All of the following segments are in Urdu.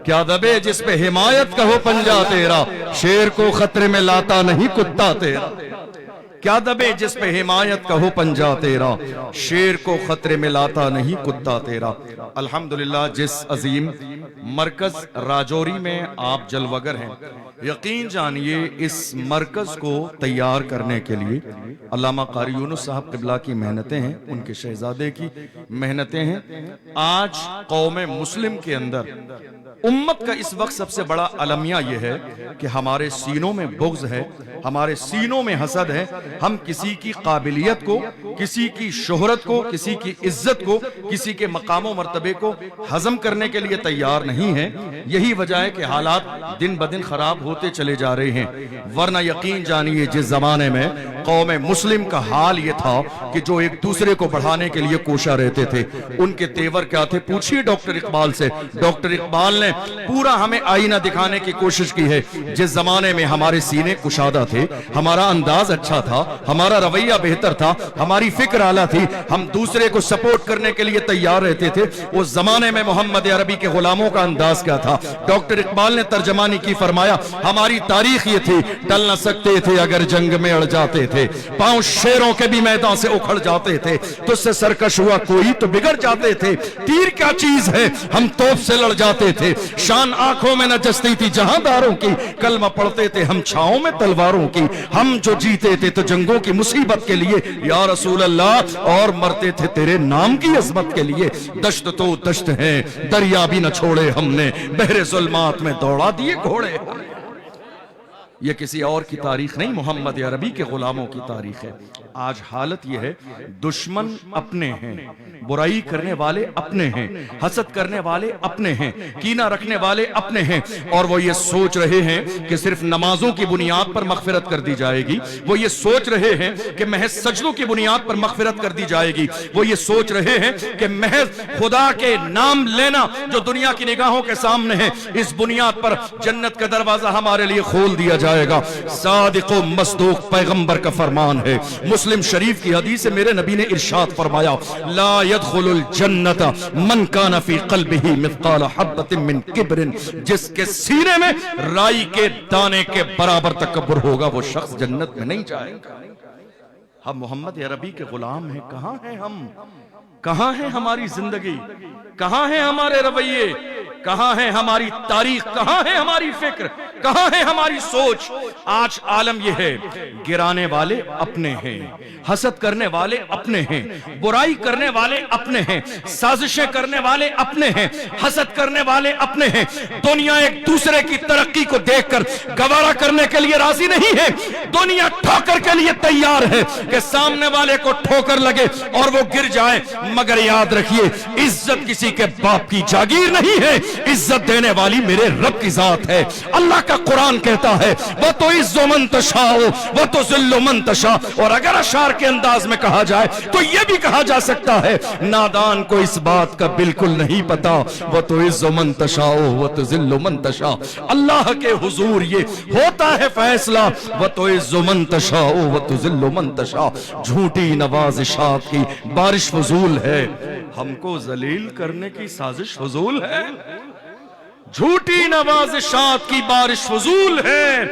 کیا دبے جس پہ حمایت کا ہو پنجا تیرا، شیر کو خطرے میں لاتا نہیں کتا تیرا۔ کیا دبے جس پہ حمایت کا ہو پنجا تیرا، شیر کو خطرے میں لاتا نہیں کتا تیرا۔ الحمدللہ جس عظیم مرکز راجوری میں آپ جلوگر ہیں، یقین جانیے اس مرکز کو تیار کرنے کے لیے علامہ قاری یونس صاحب قبلہ کی محنتیں ہیں، ان کے شہزادے کی محنتیں ہیں۔ آج قوم مسلم کے اندر امت کا اس وقت سب سے بڑا المیہ یہ ہے کہ ہمارے سینوں میں بغض ہے، ہمارے سینوں میں حسد ہے، ہم کسی کی قابلیت کو، کسی کی شہرت کو، کسی کی عزت کو، کسی کے مقام و مرتبے کو ہضم کرنے کے لیے تیار نہیں ہیں۔ یہی وجہ ہے کہ حالات دن بدن خراب ہوتے چلے جا رہے ہیں، ورنہ یقین جانیے جس زمانے میں قوم مسلم کا حال یہ تھا کہ جو ایک دوسرے کو بڑھانے کے لیے کوشاں رہتے تھے، ان کے تیور کیا تھے پوچھئے ڈاکٹر اقبال سے۔ ڈاکٹر اقبال نے پورا ہمیں آئینہ دکھانے کی کوشش کی ہے۔ جس زمانے میں ہمارے سینے کشادہ تھے، ہمارا انداز اچھا تھا، ہمارا رویہ بہتر تھا، ہماری فکر اعلیٰ تھی، ہم دوسرے کو سپورٹ کرنے کے لیے تیار رہتے تھے، اس زمانے میں محمد عربی کے غلاموں کا انداز کیا تھا؟ ڈاکٹر اقبال نے ترجمانی کی، فرمایا ہماری تاریخ یہ تھی، ٹل نہ سکتے تھے اگر جنگ میں اڑ جاتے تھے، پاؤں شیروں کے بھی میدان سے اکھڑ جاتے تھے، تجھ سے سرکش ہوا کوئی تو بگڑ جاتے تھے، تیر کیا چیز ہے ہم توپ سے لڑ جاتے تھے، شان آنکھوں میں نہ جستی تھی جہاں داروں کی، کلمہ پڑھتے تھے ہم چھاؤں میں تلواروں کی، ہم جو جیتے تھے تو جنگوں کی مصیبت کے لیے یا رسول اللہ، اور مرتے تھے تیرے نام کی عظمت کے لیے، دشت تو دشت ہے دریا بھی نہ چھوڑے ہم نے، بحر ظلمات میں دوڑا دیے گھوڑے۔ یہ کسی اور کی تاریخ نہیں، محمد عربی کے غلاموں کی تاریخ ہے۔ آج حالت یہ ہے، دشمن اپنے ہیں، برائی کرنے والے اپنے ہیں، حسد کرنے والے اپنے ہیں، کینہ رکھنے والے اپنے ہیں، اور وہ یہ سوچ رہے ہیں کہ صرف نمازوں کی بنیاد پر مغفرت کر دی جائے گی، وہ یہ سوچ رہے ہیں کہ محض سجدوں کی بنیاد پر مغفرت کر دی جائے گی، وہ یہ سوچ رہے ہیں کہ محض خدا کے نام لینا جو دنیا کی نگاہوں کے سامنے ہے، اس بنیاد پر جنت کا دروازہ ہمارے لیے کھول دیا جائے گا۔ صادق و مصدوق پیغمبر کا فرمان ہے، مسلم شریف کی حدیث ہے، میرے نبی نے ارشاد فرمایا لا يدخل الجنت من کان فی قلبہ مثقال حبۃ من کبر، جس کے سینے میں رائی کے دانے کے برابر تکبر ہوگا وہ شخص جنت میں نہیں جائے گا۔ ہم محمد عربی کے غلام ہیں، کہاں ہیں ہم؟ کہاں ہے ہماری زندگی؟ کہاں ہے ہمارے رویے؟ کہاں ہے ہماری تاریخ؟ کہاں ہے ہماری فکر؟ کہاں ہے ہماری سوچ؟ آج عالم یہ ہے، گرانے والے اپنے ہیں، حسد کرنے والے اپنے ہیں، برائی کرنے والے اپنے ہیں، سازشیں کرنے والے اپنے ہیں، حسد کرنے والے اپنے ہیں۔ دنیا ایک دوسرے کی ترقی کو دیکھ کر گوارا کرنے کے لیے راضی نہیں ہے، دنیا ٹھوکر کے لیے تیار ہے کہ سامنے والے کو ٹھوکر لگے اور وہ گر جائے، مگر یاد رکھیے عزت کسی کے باپ کی جاگیر نہیں ہے، عزت دینے والی میرے رب کی ذات ہے۔ اللہ کا قرآن کہتا ہے وَتُعِزُّ مَن تَشَاءُ وَتُذِلُّ مَن تَشَاءُ، اور اگر اشعار کے انداز میں کہا جائے تو یہ بھی کہا جا سکتا ہے نادان کو اس بات کا بالکل نہیں پتا، وَتُعِزُّ مَن تَشَاءُ وَتُذِلُّ مَن تَشَاءُ، اللہ کے حضور یہ ہوتا ہے فیصلہ، وَتُعِزُّ مَن تَشَاءُ وَتُذِلُّ مَن تَشَاءُ۔ جھوٹی نوازشات کی بارش فضول ہے، ہم کو ذلیل کرنے کی سازش فضول ہے، جھوٹی نوازشات کی بارش فضول ہے،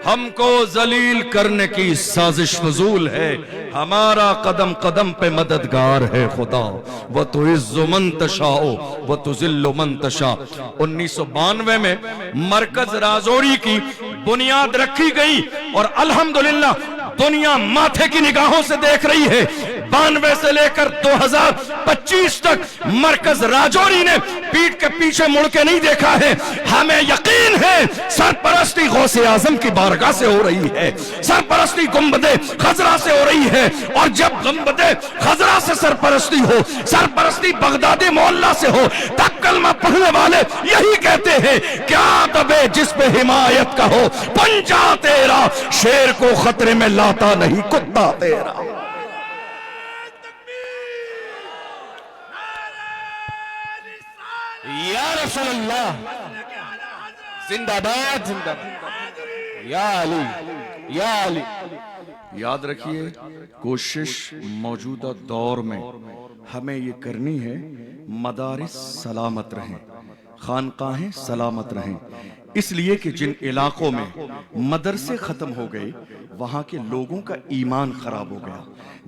ہم کو ذلیل کرنے کی سازش فضول ہے، ہمارا قدم قدم پہ مددگار ہے خدا، وَتُعِزُّ مَن تَشَاءُ وَتُذِلُّ مَن تَشَاءُ۔ 1992 میں مرکز راجوری کی بنیاد رکھی گئی اور الحمدللہ دنیا ماتھے کی نگاہوں سے دیکھ رہی ہے۔ 92 سے لے کر 2025 تک مرکز راجوری نے پیٹ کے پیچھے مڑ کے نہیں دیکھا ہے، ہمیں یقین ہے سرپرستی غوث اعظم کی بارگاہ سے ہو رہی ہے، سرپرستی گنبد خضرا سے ہو رہی ہے، اور جب گنبد خضرا سے سرپرستی ہو، سرپرستی بغدادی محلہ سے ہو، تب کلمہ پڑھنے والے یہی کہتے ہیں کیا دبے جس پہ حمایت کا ہو پنجا تیرا، شیر کو خطرے میں لاتا نہیں کتا تیرا۔ یا رسول اللہ، زندہ باد، زندہ باد، یا علی، یا علی۔ یاد رکھیے کوشش موجودہ دور میں ہمیں یہ کرنی ہے مدارس سلامت رہیں، خانقاہیں سلامت رہیں، اس لیے کہ جن علاقوں میں مدرسے ختم ہو گئے وہاں کے لوگوں کا ایمان خراب ہو گیا،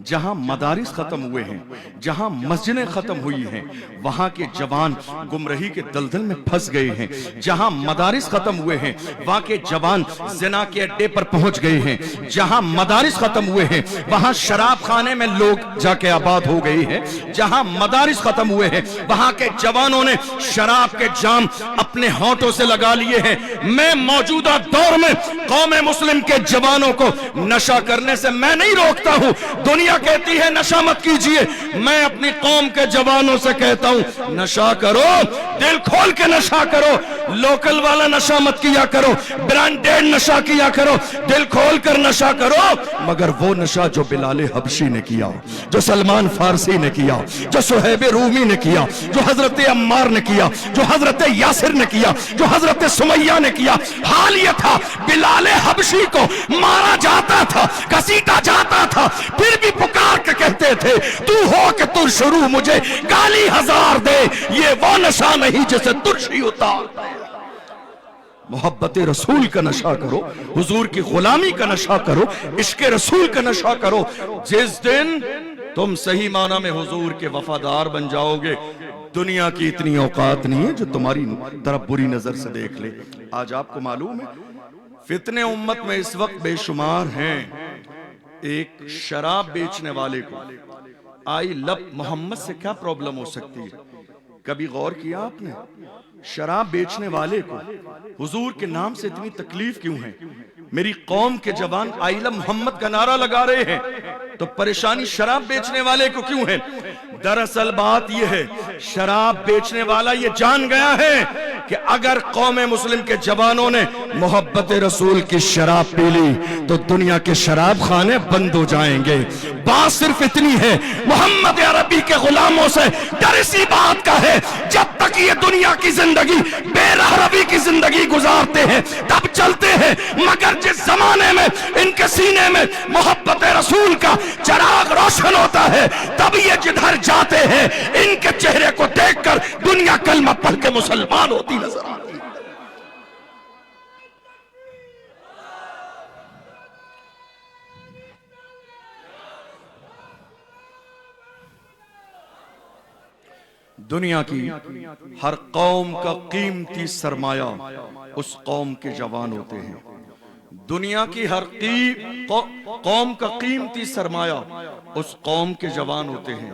جہاں مدارس ختم ہوئے ہیں، جہاں مسجدیں ختم ہوئی ہیں وہاں کے جوان گمراہی کے دلدل میں پھنس گئے ہیں، جہاں مدارس ختم ہوئے ہیں وہاں کے جوان زنا کے اڈے پر پہنچ گئے ہیں، جہاں مدارس ختم ہوئے ہیں وہاں شراب خانے میں لوگ جا کے آباد ہو گئے ہیں، جہاں مدارس ختم ہوئے ہیں وہاں کے جوانوں نے شراب کے جام اپنے ہونٹوں سے لگا لیے ہیں۔ میں موجودہ دور میں قوم مسلم کے جوانوں کو نشہ کرنے سے میں نہیں روکتا ہوں، دنیا کہتی ہے نشہ مت کیجئے، میں اپنی قوم کے جوانوں سے کہتا ہوں نشہ کرو، دل کھول کے نشہ کرو، لوکل والا نشہ مت کیا کرو، برانڈیڈ نشہ کیا کرو، دل کھول کر نشہ کرو، مگر وہ نشہ جو بلال حبشی نے کیا، جو سلمان فارسی نے کیا، جو صہیب رومی نے کیا، جو حضرت عمار نے کیا، جو حضرت یاسر نے کیا، جو حضرت سمیہ نے کیا، حال یہ تھا بلال حبشی کو مارا جاتا تھا، گھسیٹا جاتا تھا، پھر بھی پکار کے کہتے تھے تو ہو کہ تر شروع مجھے گالی ہزار دے، یہ وہ نشہ نہیں جسے ترشی اتار دے۔ محبت رسول کا نشہ کرو، حضور کی غلامی کا نشہ کرو، عشق رسول کا نشہ کرو، جس دن تم صحیح معنی میں حضور کے وفادار بن جاؤ گے دنیا کی اتنی اوقات نہیں ہے جو تمہاری طرف بری نظر سے دیکھ لے۔ آج آپ کو معلوم ہے فتنے امت میں اس وقت بے شمار ہیں، ایک شراب بیچنے والے کو آئی لب محمد سے کیا پرابلم ہو سکتی ہے؟ کبھی غور کیا آپ نے؟ شراب بیچنے والے کو حضور کے نام سے اتنی تکلیف کیوں ہے؟ میری قوم کے جوان آئی لب محمد کا نعرہ لگا رہے ہیں تو پریشانی شراب بیچنے والے کو کیوں ہے؟ دراصل بات یہ ہے شراب بیچنے والا یہ جان گیا ہے کہ اگر قوم مسلم کے جوانوں نے محبت رسول کی شراب پی لی تو دنیا کے شراب خانے بند ہو جائیں گے۔ بات صرف اتنی ہے محمد عربی کے غلاموں سے ڈر اسی بات کا ہے جب تک یہ دنیا کی زندگی بے رہروی کی زندگی گزارتے ہیں تب چلتے ہیں، مگر جس زمانے میں ان کے سینے میں محبت رسول کا چراغ روشن ہوتا ہے تب یہ جدھر جاتے ہیں ان کے چہرے کو دیکھ کر دنیا کلمہ پڑھ کے مسلمان ہوتی نظر آتی ہے۔ دنیا کی ہر قوم کا قیمتی سرمایہ اس قوم کے جوان ہوتے ہیں، دنیا کی ہر قوم کا قیمتی سرمایہ اس قوم کے جوان ہوتے ہیں۔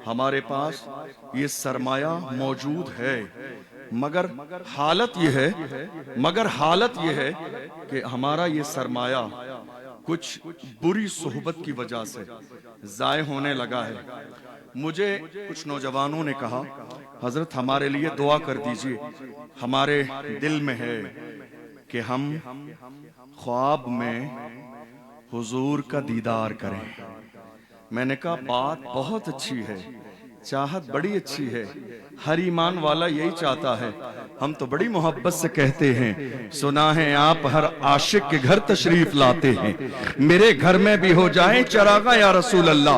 ہمارے پاس یہ سرمایہ موجود ہے مگر حالت یہ ہے کہ ہمارا یہ سرمایہ کچھ بری صحبت کی وجہ سے ضائع ہونے لگا ہے۔ مجھے کچھ نوجوانوں نے کہا حضرت ہمارے لیے دعا کر دیجئے، ہمارے دل میں ہے کہ ہم خواب میں حضور کا دیدار کریں۔ میں نے کہا بات بہت اچھی ہے، چاہت بڑی اچھی ہے، ہر ایمان والا یہی چاہتا ہے۔ ہم تو بڑی محبت سے کہتے ہیں سنا ہے آپ ہر عاشق کے گھر تشریف لاتے ہیں، میرے گھر میں بھی ہو جائیں چراغاں یا رسول اللہ۔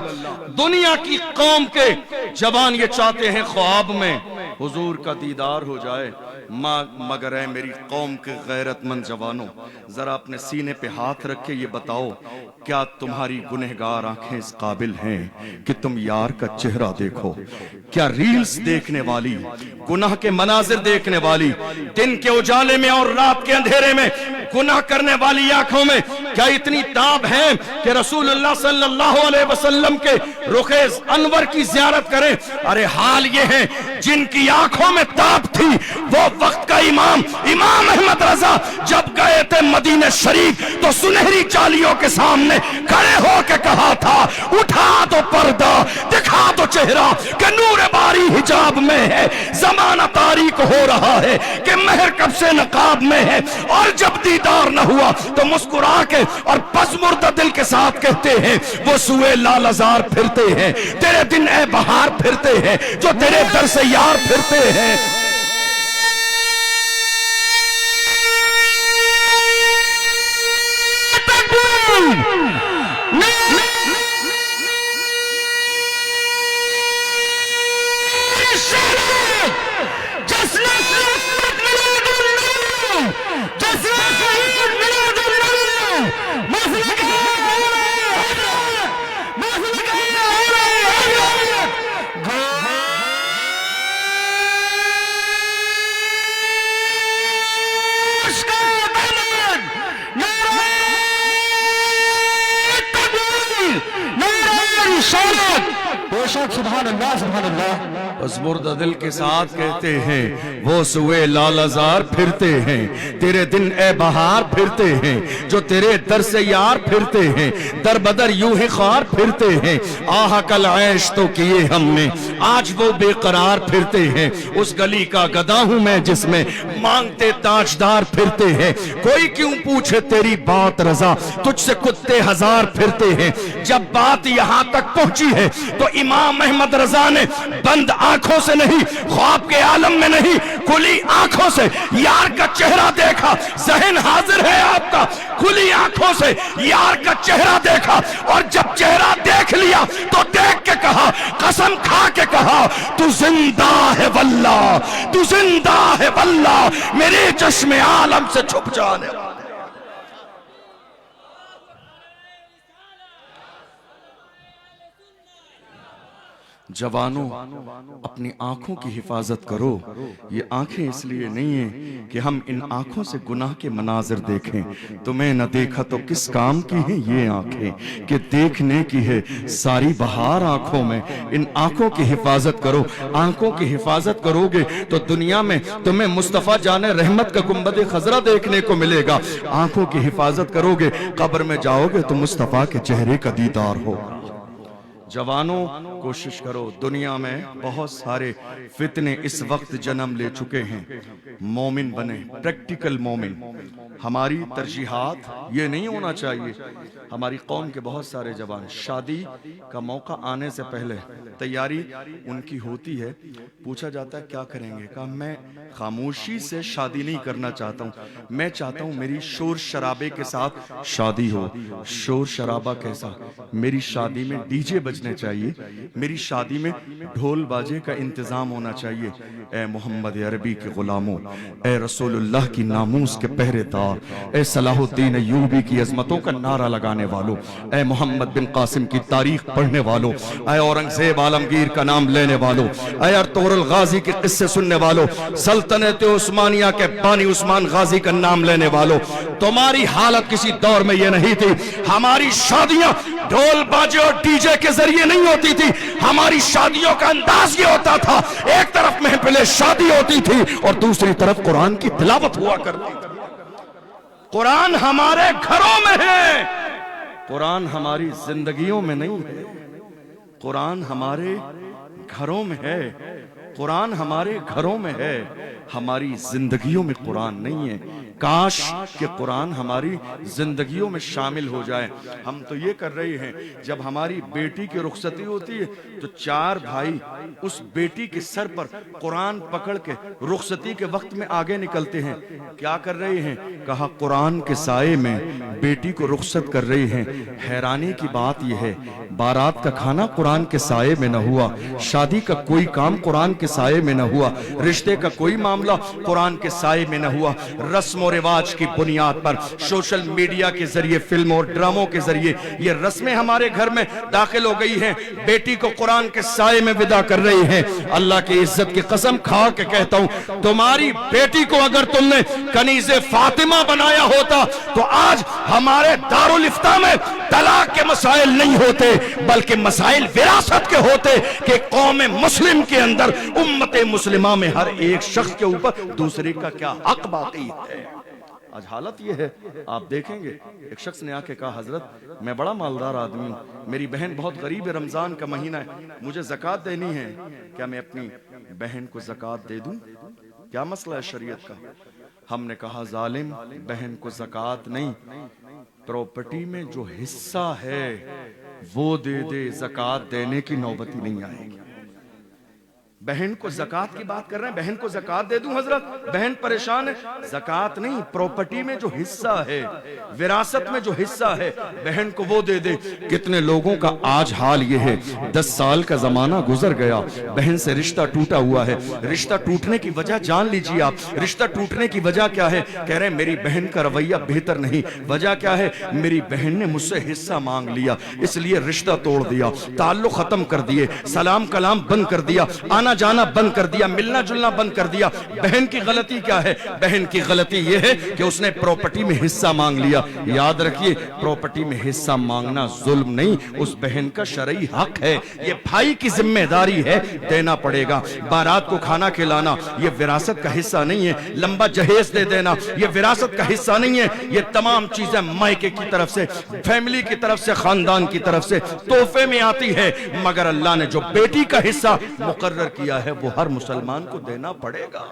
دنیا کی قوم کے جوان یہ چاہتے ہیں خواب میں حضور کا دیدار ہو جائے، مگر اے میری قوم کے غیرت مند جوانوں ذرا اپنے سینے پہ ہاتھ رکھ کے یہ بتاؤ کیا تمہاری گنہگار آنکھیں اس قابل ہیں کہ تم یار کا چہرہ دیکھو؟ کیا ریلز دیکھنے والی، گناہ کے مناظر دیکھنے والی، دن کے اجالے میں اور رات کے اندھیرے میں گناہ کرنے والی آنکھوں میں کیا اتنی تاب ہے کہ رسول اللہ صلی اللہ علیہ وسلم کے رخ انور کی زیارت کریں؟ ارے حال یہ ہے جن کی آنکھوں میں تاب تھی وہ وقت کا امام احمد رضا جب گئے تھے مدینہ شریف تو سنہری چالیوں کے سامنے کھڑے ہو کے کہا تھا اٹھا دو پردہ دکھا دو چہرہ کہ نور باری حجاب میں ہے، زمانہ تاریک ہو رہا ہے کہ مہر کب سے نقاب میں ہے، اور جب دیدار نہ ہوا تو مسکرا کے اور پزمردہ دل کے ساتھ کہتے ہیں وہ سوئے لال ازار پھرتے ہیں، تیرے دن اے بہار پھرتے ہیں جو تیرے در سے یار پھرتے ہیں۔ شانت بے شک سبحان اللہ اس مردہ دل کے ساتھ کہتے ہیں وہ سوئے لالازار پھرتے ہیں تیرے دن اے بہار پھرتے ہیں جو تیرے در سے یار پھرتے ہیں در بدر یوں ہی خار پھرتے ہیں آہ کل عیش تو کیے ہم نے آج وہ بے قرار پھرتے ہیں اس گلی کا گدا ہوں میں جس میں مانگتے تاجدار پھرتے ہیں کوئی کیوں پوچھے تیری بات رضا تجھ سے کتے ہزار پھرتے ہیں جب بات یہاں تک پہنچی ہے تو امام احمد رضا نے بند آنکھوں سے نہیں خواب کے عالم میں نہیں کھلی آنکھوں سے یار کا چہرہ دیکھا ذہن حاضر ہے آپ کا کھلی آنکھوں سے یار کا چہرہ دیکھا اور جب چہرہ دیکھ لیا تو دیکھ کے کہا قسم کھا کے کہا تو زندہ ہے واللہ تو زندہ ہے واللہ میرے چشم عالم سے چھپ جانے والا جوانوں اپنی آنکھوں کی حفاظت کرو یہ آنکھیں اس لیے نہیں ہیں کہ ہم ان آنکھوں سے گناہ کے مناظر دیکھیں تمہیں نہ دیکھا تو کس کام کی ہیں یہ آنکھیں کہ دیکھنے کی ہے ساری بہار آنکھوں میں ان آنکھوں کی حفاظت کرو آنکھوں کی حفاظت کرو گے تو دنیا میں تمہیں مصطفیٰ جان رحمت کا گنبد خضرا دیکھنے کو ملے گا آنکھوں کی حفاظت کرو گے قبر میں جاؤ گے تو مصطفیٰ کے چہرے کا دیدار ہو جوانوں کوشش کرو دنیا میں بہت سارے فتنے اس وقت جنم لے چکے ہیں مومن بنے پریکٹیکل مومن ہماری ترجیحات یہ نہیں ہونا چاہیے ہماری قوم کے بہت سارے جوان شادی کا موقع آنے سے پہلے تیاری ان کی ہوتی ہے پوچھا جاتا ہے کیا کریں گے کہا میں خاموشی سے شادی نہیں کرنا چاہتا ہوں میں چاہتا ہوں میری شور شرابے کے ساتھ شادی ہو شور شرابہ کیسا میری شادی میں ڈی جے بجنے چاہیے میری شادی میں ڈھول باجے کا انتظام ہونا چاہیے اے محمد عربی کے غلاموں اے رسول اللہ کی ناموس کے پہرے دار اے صلاح الدین ایوبی کی عظمتوں کا نعرہ لگانے والوں اے محمد بن قاسم کی تاریخ پڑھنے والوں اے اورنگزیب عالمگیر کا نام لینے والوں اے ارطغرل غازی کے قصے سننے والوں سلطنت عثمانیہ کے بانی عثمان غازی کا نام لینے والوں تمہاری حالت کسی دور میں یہ نہیں تھی ہماری شادیاں ڈھول باجے اور ڈی جے کے ذریعے نہیں ہوتی تھی ہماری شادیوں کا انداز یہ ہوتا تھا ایک طرف محفل شادی ہوتی تھی اور دوسری طرف قرآن کی تلاوت ہوا کرتی تھی قرآن ہمارے گھروں میں ہے قرآن ہماری زندگیوں میں نہیں ہے قرآن ہمارے گھروں میں ہے قرآن ہمارے گھروں میں ہے ہماری زندگیوں میں قرآن نہیں ہے کاش کہ قرآن ہماری زندگیوں میں شامل ہو جائے ہم تو یہ کر رہے ہیں جب ہماری بیٹی کی رخصتی ہوتی ہے تو 4 بھائی اس بیٹی کے سر پر قرآن پکڑ کے رخصتی کے وقت میں آگے نکلتے ہیں کیا کر رہے ہیں کہا قرآن کے سائے میں بیٹی کو رخصت کر رہے ہیں حیرانی کی بات یہ ہے بارات کا کھانا قرآن کے سائے میں نہ ہوا شادی کا کوئی کام قرآن کے سائے میں نہ ہوا رشتے کا کوئی معاملہ قرآن کے سائے میں نہ ہوا رسم و رواج کی بنیاد پر سوشل میڈیا کے ذریعے فلموں اور ڈراموں کے ذریعے یہ رسمیں ہمارے گھر میں داخل ہو گئی ہیں بیٹی کو قرآن کے سائے میں ودا کر رہی ہیں اللہ کی عزت کی قسم کھا کے کہتا ہوں تمہاری بیٹی کو اگر تم نے کنیز فاطمہ بنایا ہوتا تو آج ہمارے دارالفتہ میں طلاق کے مسائل نہیں ہوتے بلکہ مسائل وراثت کے ہوتے کہ قوم مسلم کے اندر امت مسلمہ میں ہر ایک شخص کے اوپر دوسرے کا کیا حق باقی ہے آج حالت یہ ہے آپ دیکھیں گے ایک شخص نے آ کے کہا حضرت میں بڑا مالدار آدمی ہوں میری بہن بہت غریب ہے رمضان کا مہینہ ہے مجھے زکوٰۃ دینی ہے کیا میں اپنی بہن کو زکوٰۃ دے دوں کیا مسئلہ ہے شریعت کا ہم نے کہا ظالم بہن کو زکوٰۃ نہیں پراپرٹی میں جو حصہ ہے وہ دے دے زکوٰۃ دینے کی نوبت ہی نہیں آئے گی بہن کو زکوٰۃ کی بات کر رہے ہیں بہن کو زکوٰۃ دے دوں حضرت بہن پریشان ہے زکوٰۃ نہیں پراپرٹی میں جو حصہ ہے وراثت میں جو حصہ ہے بہن کو وہ دے دے کتنے لوگوں کا آج حال یہ ہے 10 سال کا زمانہ گزر گیا بہن سے رشتہ ٹوٹا ہوا ہے رشتہ ٹوٹنے کی وجہ جان لیجئے آپ رشتہ ٹوٹنے کی وجہ کیا ہے کہہ رہے ہیں میری بہن کا رویہ بہتر نہیں وجہ کیا ہے میری بہن نے مجھ سے حصہ مانگ لیا اس لیے رشتہ توڑ دیا تعلق ختم کر دیے سلام کلام بند کر دیا آنا جانا بند کر دیا, ملنا جلنا بند کر دیا. بہن کی غلطی کیا ہے؟ بہن کی غلطی یہ ہے کہ اس نے پراپرٹی میں حصہ مانگ لیا. یاد رکھیے, پراپرٹی میں حصہ مانگنا ظلم نہیں, اس بہن کا شرعی حق ہے. یہ بھائی کی ذمہ داری ہے, دینا پڑے گا. بارات کو کھانا کھلانا یہ وراثت کا حصہ نہیں ہے. لمبا جہیز دے دینا یہ وراثت کا حصہ نہیں ہے. یہ تمام چیزیں مائکے کی طرف سے, فیملی کی طرف سے, خاندان کی طرف سے تحفے میں آتی ہے, مگر اللہ نے جو بیٹی کا حصہ مقرر کیا ہے وہ ہر مسلمان کو دینا پڑے گا.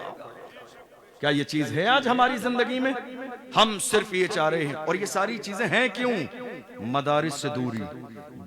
کیا یہ چیز ہے آج ہماری زندگی میں؟ ہم صرف یہ چاہ رہے ہیں. اور یہ ساری چیزیں ہیں کیوں؟ مدارس سے دوری,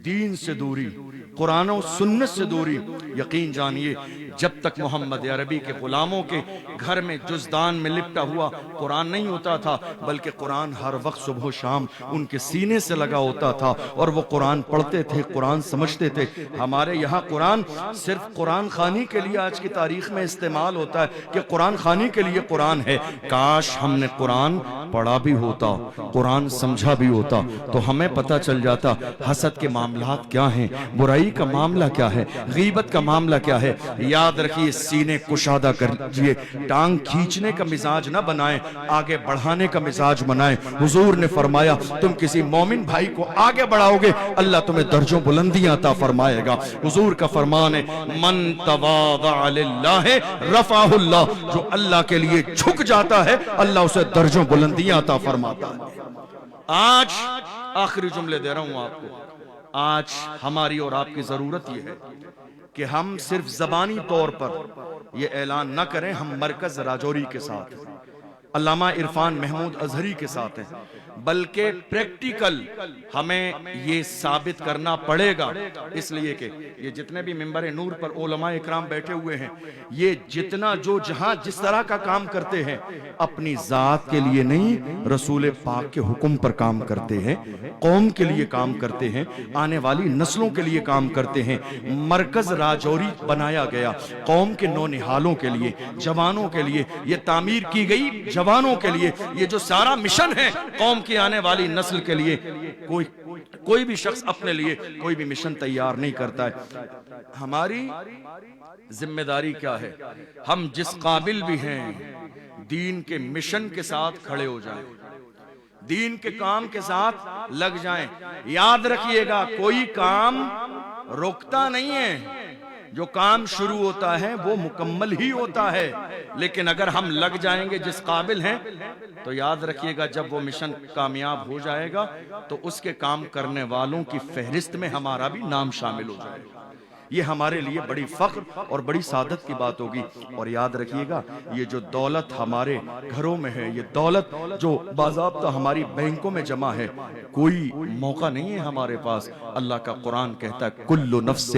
دین سے دوری, قرآن و سنت سے دوری. یقین جانیے جب تک محمد عربی کے غلاموں کے گھر میں جزدان میں لپٹا ہوا قرآن نہیں ہوتا تھا, بلکہ قرآن ہر وقت صبح و شام ان کے سینے سے لگا ہوتا تھا اور وہ قرآن پڑھتے تھے, قرآن سمجھتے تھے. ہمارے یہاں قرآن صرف قرآن خوانی کے لیے آج کی تاریخ میں استعمال ہوتا ہے کہ قرآن خوانی کے لیے قرآن ہے. کاش ہم نے قرآن پڑھا بھی ہوتا, قرآن سمجھا بھی ہوتا, تو ہمیں پتہ چل جاتا حسد کے معاملات کیا ہیں, برائی کا معاملہ کیا ہے, غیبت کا معاملہ کیا ہے. یاد رکھیے, سینے کشادہ کریے, ٹانگ کھینچنے کا مزاج نہ بنائیں, آگے بڑھانے کا مزاج بنائیں. حضور نے فرمایا تم کسی مومن بھائی کو آگے بڑھاؤ گے اللہ تمہیں درجوں بلندیاں عطا فرمائے گا. حضور کا فرمان ہے من تواضع للہ رفعہ اللہ, جو اللہ کے لیے جھک جاتا ہے اللہ اسے درجوں بلندیاں عطا فرماتا ہے. آج آخری جملے دے رہا ہوں آپ کو. آج ہماری اور آپ کی ضرورت یہ ہے کہ ہم صرف زبانی طور پر یہ اعلان نہ کریں ہم مرکز راجوری کے ساتھ, علامہ عرفان محمود ازہری کے ساتھ ہیں, بلکہ پریکٹیکل ہمیں یہ ثابت کرنا پڑے گا. اس لیے کہ یہ جتنے بھی ممبر نور پر علماء اکرام بیٹھے ہوئے ہیں, یہ جتنا جو جہاں جس طرح کا کام کرتے ہیں اپنی ذات کے لیے نہیں, رسول پاک کے حکم پر کام کرتے ہیں, قوم کے لیے کام کرتے ہیں, آنے والی نسلوں کے لیے کام کرتے ہیں. مرکز راجوری بنایا گیا قوم کے نونہالوں کے لیے, جوانوں کے لیے, یہ تعمیر کی گئی جوانوں کے لیے. یہ جو سارا مشن ہے قوم کی آنے والی نسل کے لیے. کوئی بھی شخص اپنے لیے کوئی بھی مشن تیار نہیں کرتا ہے. ہماری ذمہ داری کیا ہے؟ ہم جس قابل بھی ہیں دین کے مشن کے ساتھ کھڑے ہو جائیں, دین کے کام کے ساتھ لگ جائیں. یاد رکھیے گا کوئی کام رکتا نہیں ہے, جو کام شروع ہوتا ہے وہ مکمل ہی ہوتا ہے. لیکن اگر ہم لگ جائیں گے جس قابل ہیں تو یاد رکھیے گا جب وہ مشن کامیاب ہو جائے گا تو اس کے کام کرنے والوں کی فہرست میں ہمارا بھی نام شامل ہو جائے گا. یہ ہمارے لیے بڑی فخر اور بڑی سعادت کی بات ہوگی. اور یاد رکھیے گا یہ جو دولت ہمارے گھروں میں ہے, یہ دولت جو باضابطہ ہماری بینکوں میں جمع ہے, کوئی موقع نہیں ہے ہمارے پاس. اللہ کا قرآن کہتا ہے کل نفس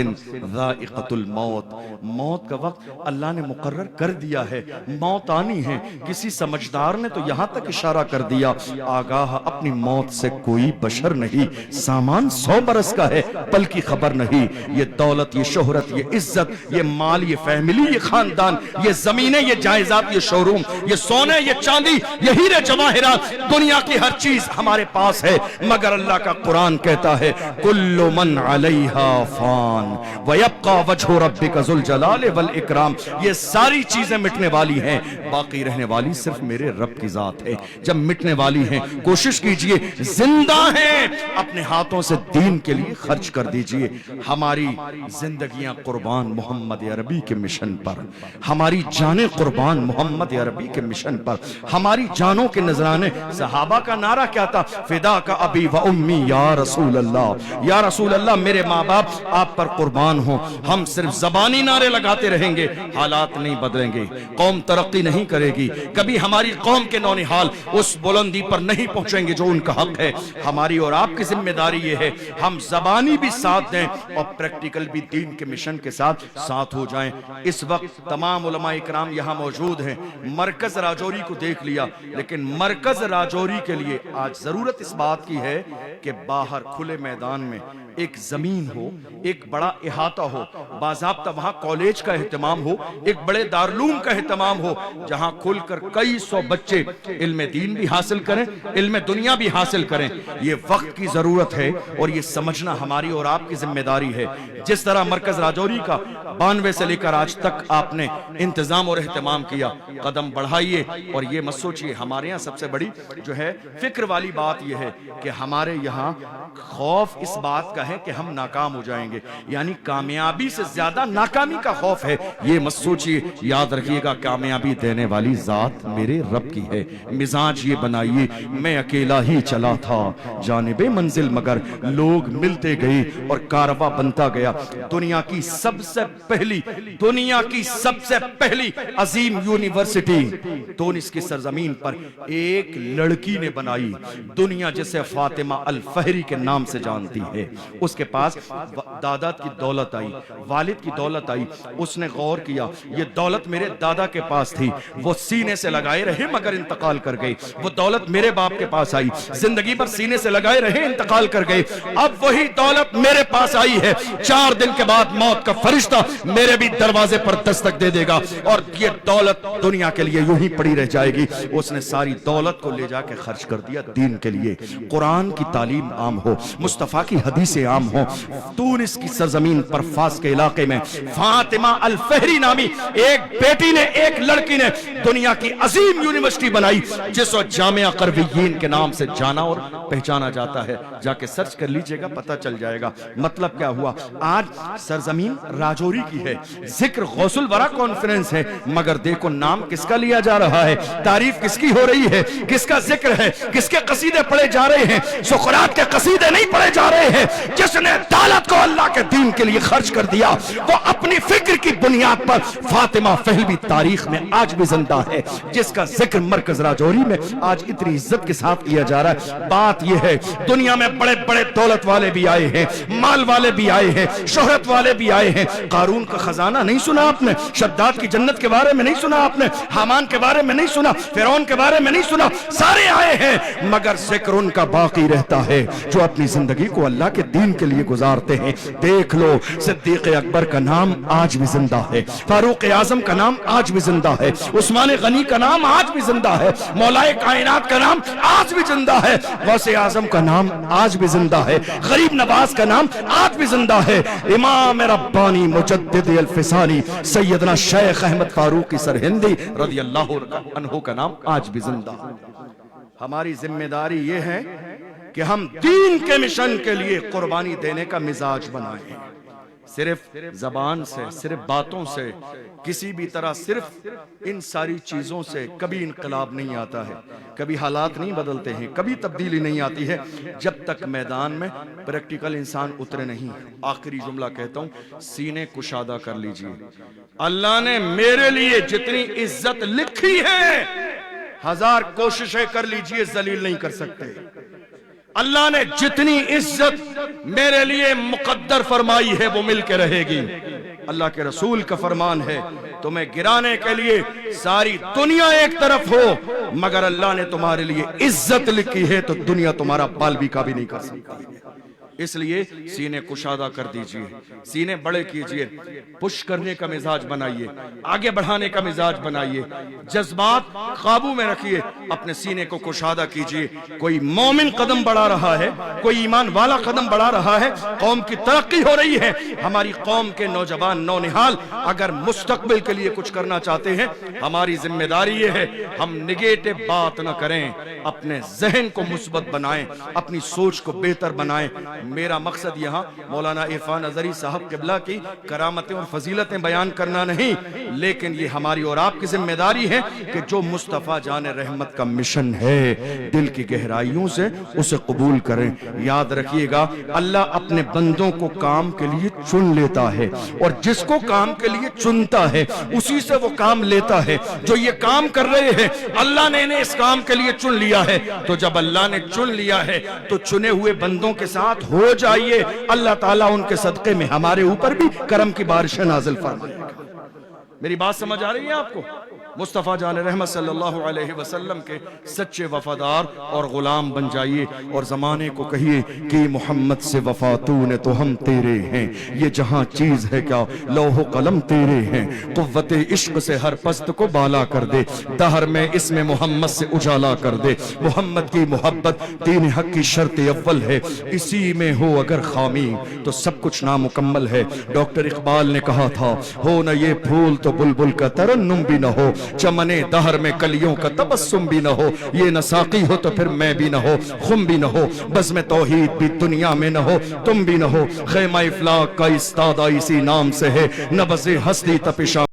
ذائقۃ الموت, موت کا وقت اللہ نے مقرر کر دیا ہے, موت آنی ہے. کسی سمجھدار نے تو یہاں تک اشارہ کر دیا آگاہ اپنی موت سے کوئی بشر نہیں, سامان 100 برس کا ہے پل کی خبر نہیں. یہ دولت, یہ شہرت, یہ عزت, یہ مال, یہ فیملی, یہ خاندان, یہ زمینیں, یہ جائزات, یہ شوروم, یہ سونے, یہ چاندی, یہ ہیرے جواہرات, دنیا کی ہر چیز ہمارے پاس ہے, مگر اللہ کا قرآن کہتا ہے کل من علیہا فان ویبقى وجہ ربک ذو الجلال والاکرام. یہ ساری چیزیں مٹنے والی ہیں, باقی رہنے والی صرف میرے رب کی ذات ہے. جب مٹنے والی ہیں کوشش کیجئے زندہ ہیں اپنے ہاتھوں سے دین کے لیے خرچ کر دیجئے. ہماری زندگیاں قربان محمد عربی کے مشن پر, ہماری جانیں قربان محمد عربی کے مشن پر, ہماری جانوں کے نذرانے. صحابہ کا نعرہ کیا تھا؟ فدا کا ابی و امی یا رسول اللہ, یا رسول اللہ میرے ماں باپ آپ پر قربان ہوں. ہم صرف زبانی نعرے لگاتے رہیں گے, حالات نہیں بدلیں گے, قوم ترقی نہیں کرے گی, کبھی ہماری قوم کے نونہال اس بلندی پر نہیں پہنچیں گے جو ان کا حق ہے. ہماری اور آپ کی ذمہ داری یہ ہے ہم زبانی بھی ساتھ دیں اور پریکٹیکل بھی دین کے مشن کے ساتھ ہو جائیں. اس وقت تمام علماء اکرام یہاں موجود ہیں. مرکز راجوری کو دیکھ لیا, لیکن مرکز راجوری کے لیے آج ضرورت اس بات کی ہے کہ باہر کھلے میدان میں ایک زمین ہو، ایک بڑا احاطہ ہو، باضابطہ وہاں کالج کا اہتمام ہو، ایک بڑے دارالعلوم کا اہتمام ہو، جہاں کھل کر کئی سو بچے علم دین بھی حاصل کریں، علم دنیا بھی حاصل کریں۔ یہ وقت کی ضرورت ہے اور یہ سمجھنا ہماری اور آپ کی ذمہ داری ہے۔ جس طرح مرکز راجوری کا 92 سے لے کر آج تک آپ نے انتظام اور اہتمام کیا، قدم بڑھائیے اور یہ مت سوچیے۔ ہمارے یہاں سب سے بڑی جو ہے فکر والی بات یہ ہے کہ ہمارے یہاں خوف اس بات کا ہے کہ ہم ناکام ہو جائیں گے، یعنی کامیابی سے زیادہ ناکامی کا خوف ہے۔ یہ مت سوچیے، یاد رکھیے گا کامیابی دینے والی ذات میرے رب کی ہے۔ مزاج یہ بنائیے میں اکیلا ہی چلا تھا جانب منزل، مگر لوگ ملتے گئے اور کارواں بنتا گیا۔ دنیا کی سب سے پہلی عظیم یونیورسٹی تونس کی سرزمین پر ایک لڑکی نے بنائی، دنیا جسے فاطمہ الفہری کے نام سے جانتی ہے۔ اس کے پاس دادا کی دولت آئی، والد کی دولت آئی، اس نے غور کیا یہ دولت میرے دادا کے پاس تھی، وہ سینے سے لگائے رہے مگر انتقال کر گئے۔ وہ دولت میرے باپ کے پاس آئی، زندگی پر سینے سے لگائے رہے، انتقال کر گئے۔ اب وہی دولت میرے پاس آئی ہے، 4 دن کے بعد موت کا فرشتہ میرے بھی دروازے پر دستک دے دے گا اور یہ دولت دنیا کے لیے یوں ہی پڑی رہ جائے گی۔ اس نے ساری دولت کو لے جا کے خرچ کر دیا دین کے لیے۔ قرآن کی تعلیم عام ہو، مصطفیٰ کی حدیثیں عام ہو۔ تونس کی سرزمین پر فاس کے علاقے میں فاطمہ الفہری نامی ایک بیٹی نے، ایک لڑکی نے دنیا کی عظیم یونیورسٹی بنائی جس کو جامعہ قرویین کے نام سے جانا اور پہچانا جاتا ہے۔ جا کے سرچ کر لیجئے گا، پتہ چل جائے گا۔ مطلب کیا ہوا؟ آج سرزمین راجوری کی ہے، ذکر غوث الورا کانفرنس ہے، مگر دیکھو نام کس کا لیا جا رہا ہے، تعریف کس کی ہو رہی ہے، کس کا ذکر ہے، کس کے قصیدے پڑھے جا رہے ہیں؟ سقراط کے قصیدے نہیں پڑھے جا رہے ہیں۔ جس نے دولت کو اللہ کے دین کے لیے خرچ کر دیا، وہ اپنی فکر کی بنیاد پر فاطمہ فہلوی تاریخ میں آج بھی زندہ ہے، جس کا ذکر مرکز راجوری میں آج اتنی عزت کے ساتھ کیا جا رہا ہے۔ بات یہ ہے دنیا میں بڑے بڑے دولت والے بھی آئے ہیں، مال والے بھی آئے ہیں، شہرت والے بھی آئے ہیں۔ قارون کا خزانہ نہیں سنا آپ نے؟ شداد کی جنت کے بارے میں نہیں سنا آپ نے؟ حامان کے بارے میں نہیں سنا؟ فرعون کے بارے میں نہیں سنا؟ سارے آئے ہیں مگر ذکر ان کا باقی رہتا ہے جو اپنی زندگی کو اللہ کے دین کے لیے گزارتے ہیں۔ دیکھ لو صدیق اکبر کا نام آج بھی زندہ ہے، فاروق اعظم کا نام آج بھی زندہ ہے، عثمان غنی کا نام آج بھی زندہ ہے، مولا کائنات کا نام آج بھی زندہ ہے، غوث اعظم کا نام آج بھی زندہ ہے، غریب نواز کا نام آج بھی زندہ ہے، امام ربانی مجدد الفسانی سیدنا شیخ احمد فاروقی سرہندی رضی اللہ عنہ کا نام آج بھی زندہ ہے۔ ہماری ذمہ داری یہ ہے کہ ہم دین کے مشن کے لیے قربانی دینے کا مزاج بنائیں۔ صرف زبان سے، صرف باتوں سے، کسی بھی طرح صرف ان ساری چیزوں سے کبھی انقلاب نہیں آتا ہے، کبھی حالات نہیں بدلتے ہیں، کبھی تبدیلی نہیں آتی ہے جب تک میدان میں پریکٹیکل انسان اترے نہیں۔ آخری جملہ کہتا ہوں، سینے کشادہ کر لیجئے۔ اللہ نے میرے لیے جتنی عزت لکھی ہے، 1000 کوششیں کر لیجئے ذلیل نہیں کر سکتے۔ اللہ نے جتنی عزت میرے لیے مقدر فرمائی ہے وہ مل کے رہے گی۔ اللہ کے رسول کا فرمان ہے تمہیں گرانے کے لیے ساری دنیا ایک طرف ہو، مگر اللہ نے تمہارے لیے عزت لکھی ہے تو دنیا تمہارا بال بھی کبھی نہیں کر سکتی۔ اس لیے سینے کشادہ کر دیجئے، سینے بڑے کیجئے، پش کرنے کا مزاج بنائیے، آگے بڑھانے کا مزاج بنائیے، جذبات قابو میں رکھیے، اپنے سینے کو کشادہ کیجئے۔ کوئی مومن قدم بڑھا رہا ہے، کوئی ایمان والا قدم بڑھا رہا ہے، قوم کی ترقی ہو رہی ہے۔ ہماری قوم کے نوجوان نونہال اگر مستقبل کے لیے کچھ کرنا چاہتے ہیں، ہماری ذمہ داری یہ ہے ہم نگیٹو بات نہ کریں، اپنے ذہن کو مثبت بنائیں، اپنی سوچ کو بہتر بنائیں۔ میرا مقصد یہاں مولانا عرفان اظہری صاحب قبلہ کی کرامتیں اور فضیلتیں بیان کرنا نہیں، لیکن یہ ہماری اور آپ کی ذمہ داری ہے کہ جو مصطفیٰ جان رحمت کا مشن ہے دل کی گہرائیوں سے اسے قبول کریں۔ یاد رکھیے گا اللہ اپنے بندوں کو کام کے لیے چن لیتا ہے، اور جس کو کام کے لیے چنتا ہے اسی سے وہ کام لیتا ہے۔ جو یہ کام کر رہے ہیں اللہ نے انہیں اس کام کے لیے چن لیا ہے، تو جب اللہ نے چن لیا ہے تو چنے ہوئے بندوں کے ساتھ ہو جائیے، اللہ تعالیٰ ان کے صدقے میں ہمارے اوپر بھی کرم کی بارشیں نازل فرمائے گا۔ میری بات سمجھ آ رہی ہے آپ کو؟ مصطفیٰ جان رحمت صلی اللہ علیہ وسلم کے سچے وفادار اور غلام بن جائیے اور زمانے کو کہیے کہ محمد سے وفا تو نے تو ہم تیرے ہیں، یہ جہاں چیز ہے کیا لوح و قلم تیرے ہیں، قوت عشق سے ہر پست کو بالا کر دے، دہر میں اسم محمد سے اجالا کر دے، محمد کی محبت دین حق کی شرط اول ہے، اسی میں ہو اگر خامی تو سب کچھ نامکمل ہے۔ ڈاکٹر اقبال نے کہا تھا ہو نہ یہ پھول تو بلبل کا ترنم بھی نہ ہو، چمنے دہر میں کلیوں کا تبسم بھی نہ ہو، یہ نہ ساقی ہو تو پھر میں بھی نہ ہو، خم بھی نہ ہو، بزم توحید بھی دنیا میں نہ ہو، تم بھی نہ ہو، خیمہ افلاق کا استادہ اسی نام سے ہے، نبض ہستی تپشاں